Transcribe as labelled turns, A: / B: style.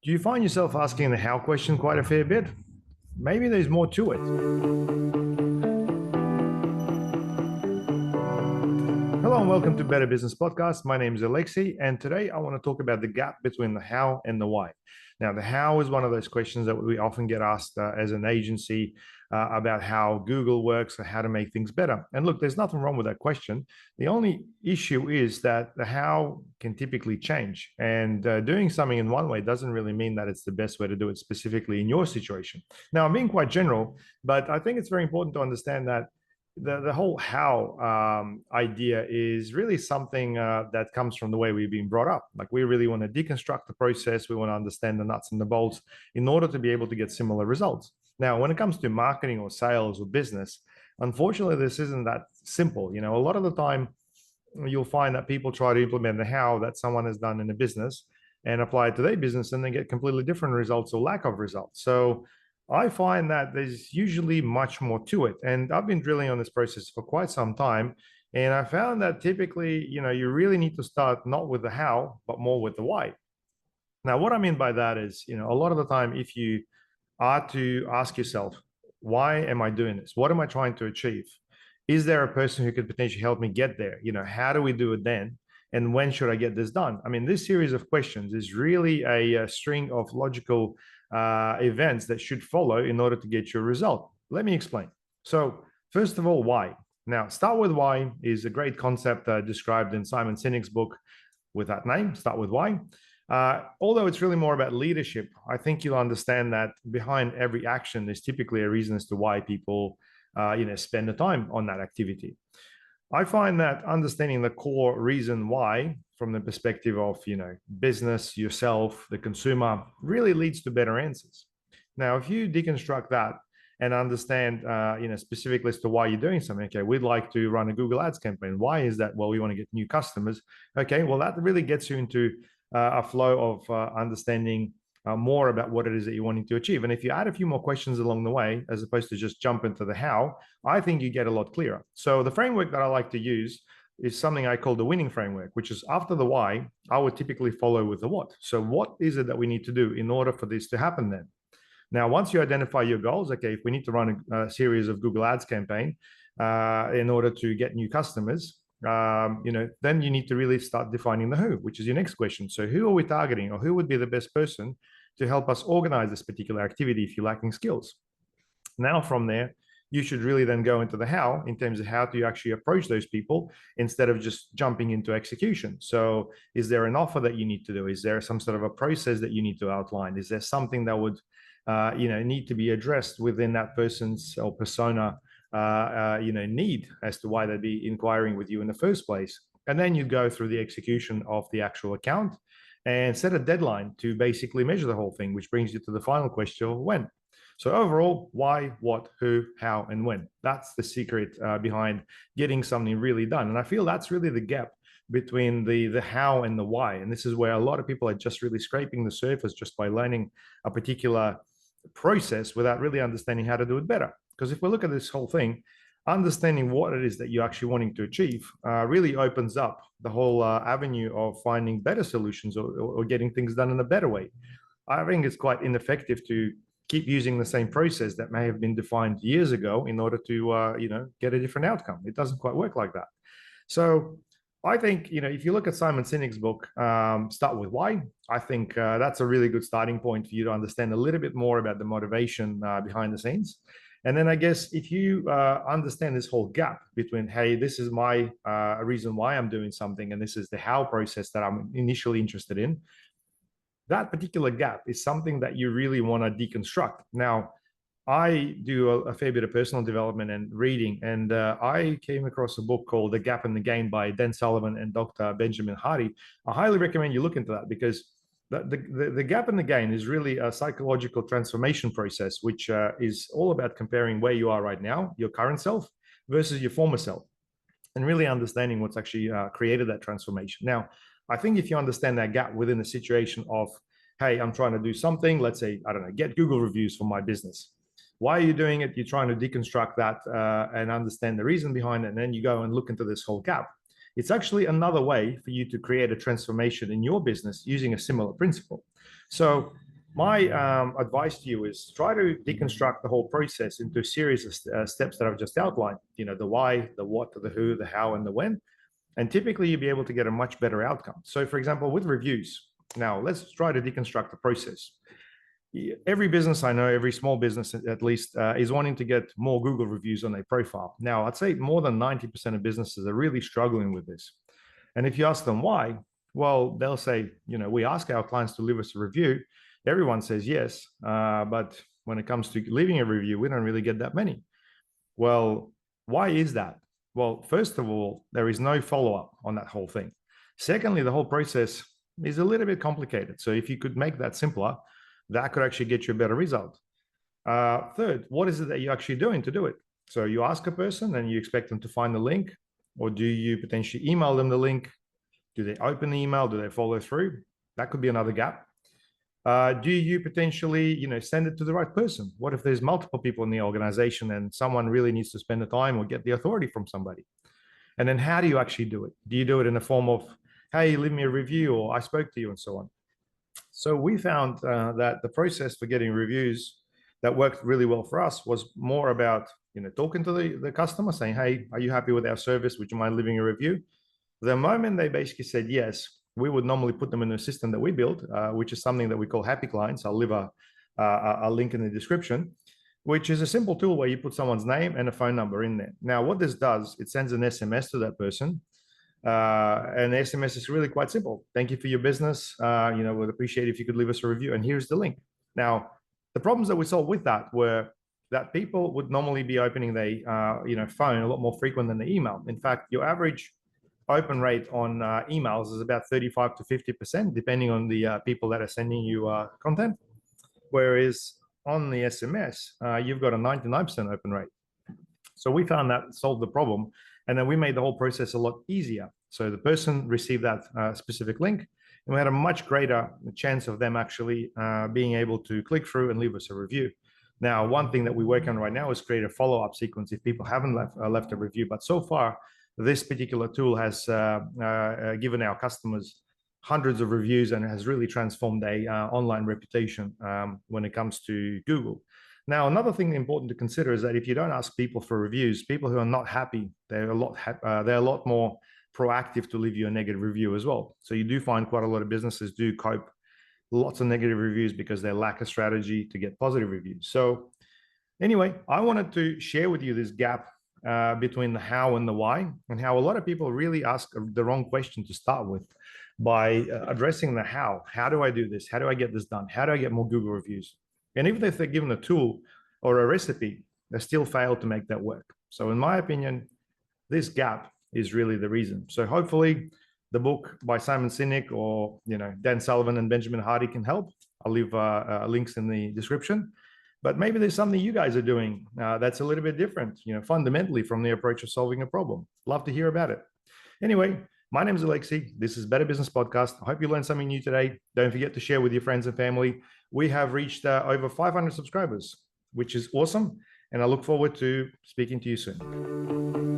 A: Do you find yourself asking the how question quite a fair bit? Maybe there's more to it. Hello and welcome to Better Business Podcast. My name is Alexi, and today I want to talk about the gap between the how and the why. Now, the how is one of those questions that we often get asked as an agency about how Google works or how to make things better. And look, there's nothing wrong with that question. The only issue is that the how can typically change, and doing something in one way doesn't really mean that it's the best way to do it specifically in your situation. Now, I'm being quite general, but I think it's very important to understand that the whole how idea is really something that comes from the way we've been brought up. Like, we really want to deconstruct the process. We want to understand the nuts and the bolts in order to be able to get similar results. Now, when it comes to marketing or sales or business, unfortunately, this isn't that simple. A lot of the time you'll find that people try to implement the how that someone has done in a business and apply it to their business, and they get completely different results or lack of results. So I find that there's usually much more to it. And I've been drilling on this process for quite some time. And I found that typically, you really need to start not with the how, but more with the why. Now, what I mean by that is, a lot of the time, if you are to ask yourself, why am I doing this? What am I trying to achieve? Is there a person who could potentially help me get there? How do we do it then? And when should I get this done? I mean, this series of questions is really a string of logical events that should follow in order to get your result. Let me explain. So, first of all, why? Now, start with why is a great concept described in Simon Sinek's book with that name, Start with Why. Although it's really more about leadership, I think you'll understand that behind every action, there's typically a reason as to why people, spend the time on that activity. I find that understanding the core reason why, from the perspective of, business, yourself, the consumer, really leads to better answers. Now, if you deconstruct that and understand, specifically as to why you're doing something. Okay, we'd like to run a Google Ads campaign. Why is that? Well, we want to get new customers. Okay, well, that really gets you into a flow of understanding more about what it is that you're wanting to achieve. And if you add a few more questions along the way, as opposed to just jump into the how, I think you get a lot clearer. So the framework that I like to use is something I call the winning framework, which is after the why, I would typically follow with the what. So what is it that we need to do in order for this to happen then? Now, once you identify your goals, okay, if we need to run a series of Google Ads campaign in order to get new customers, then you need to really start defining the who, which is your next question. So who are we targeting, or who would be the best person to help us organize this particular activity if you're lacking skills? Now, from there, you should really then go into the how in terms of how do you actually approach those people instead of just jumping into execution. So is there an offer that you need to do? Is there some sort of a process that you need to outline? Is there something that would need to be addressed within that person's or persona need as to why they'd be inquiring with you in the first place? And then you go through the execution of the actual account and set a deadline to basically measure the whole thing, which brings you to the final question of when. So overall, why, what, who, how, and when. That's the secret behind getting something really done. And I feel that's really the gap between the how and the why. And this is where a lot of people are just really scraping the surface just by learning a particular process without really understanding how to do it better. Because if we look at this whole thing, understanding what it is that you're actually wanting to achieve really opens up the whole avenue of finding better solutions or getting things done in a better way. I think it's quite ineffective to keep using the same process that may have been defined years ago in order to get a different outcome. It doesn't quite work like that. So I think, if you look at Simon Sinek's book, Start with Why, I think that's a really good starting point for you to understand a little bit more about the motivation behind the scenes. And then I guess if you understand this whole gap between, hey, this is my reason why I'm doing something, and this is the how process that I'm initially interested in, that particular gap is something that you really want to deconstruct. Now, I do a fair bit of personal development and reading, and I came across a book called The Gap and the Gain by Dan Sullivan and Dr. Benjamin Hardy. I highly recommend you look into that, because the gap and the gain is really a psychological transformation process, which is all about comparing where you are right now, your current self, versus your former self, and really understanding what's actually created that transformation. Now, I think if you understand that gap within the situation of, hey, I'm trying to do something, let's say, I don't know, get Google reviews for my business. Why are you doing it? You're trying to deconstruct that and understand the reason behind it. And then you go and look into this whole gap. It's actually another way for you to create a transformation in your business using a similar principle. So My advice to you is try to deconstruct the whole process into a series of steps that I've just outlined. The why, the what, the who, the how, and the when. And typically you'll be able to get a much better outcome. So for example, with reviews, now let's try to deconstruct the process. Every business I know, every small business at least, is wanting to get more Google reviews on their profile. Now, I'd say more than 90% of businesses are really struggling with this. And if you ask them why, well, they'll say, we ask our clients to leave us a review. Everyone says yes, but when it comes to leaving a review, we don't really get that many. Well, why is that? Well, first of all, there is no follow-up on that whole thing. Secondly, the whole process is a little bit complicated. So if you could make that simpler, that could actually get you a better result. Third, what is it that you're actually doing to do it? So you ask a person and you expect them to find the link, or do you potentially email them the link? Do they open the email? Do they follow through? That could be another gap. Do you potentially, send it to the right person? What if there's multiple people in the organization and someone really needs to spend the time or get the authority from somebody? And then how do you actually do it? Do you do it in the form of, hey, leave me a review, or I spoke to you, and so on? So we found that the process for getting reviews that worked really well for us was more about, talking to the customer, saying, hey, are you happy with our service? Would you mind leaving a review? The moment they basically said yes, we would normally put them in a system that we built, which is something that we call Happy Clients. I'll leave a link in the description, which is a simple tool where you put someone's name and a phone number in there. Now, what this does, it sends an SMS to that person. And the SMS is really quite simple. Thank you for your business. We'd appreciate if you could leave us a review. And here's the link. Now, the problems that we solved with that were that people would normally be opening their phone a lot more frequent than the email. In fact, your average open rate on emails is about 35 to 50%, depending on the people that are sending you content. Whereas on the SMS, you've got a 99% open rate. So we found that solved the problem. And then we made the whole process a lot easier. So the person received that specific link, and we had a much greater chance of them actually being able to click through and leave us a review. Now, one thing that we work on right now is create a follow-up sequence if people haven't left a review. But so far, this particular tool has given our customers hundreds of reviews and has really transformed a online reputation when it comes to Google. Now, another thing important to consider is that if you don't ask people for reviews, people who are not happy, they're a lot more proactive to leave you a negative review as well. So you do find quite a lot of businesses do cope lots of negative reviews because they lack a strategy to get positive reviews. So anyway, I wanted to share with you this gap between the how and the why, and how a lot of people really ask the wrong question to start with by addressing the how. How do I do this? How do I get this done? How do I get more Google reviews? And even if they're given a tool or a recipe, they still fail to make that work. So in my opinion, this gap is really the reason. So hopefully the book by Simon Sinek or Dan Sullivan and Benjamin Hardy can help. I'll leave links in the description. But maybe there's something you guys are doing that's a little bit different, fundamentally from the approach of solving a problem. Love to hear about it. Anyway, my name is Alexei. This is Better Business Podcast. I hope you learned something new today. Don't forget to share with your friends and family. We have reached over 500 subscribers, which is awesome. And I look forward to speaking to you soon.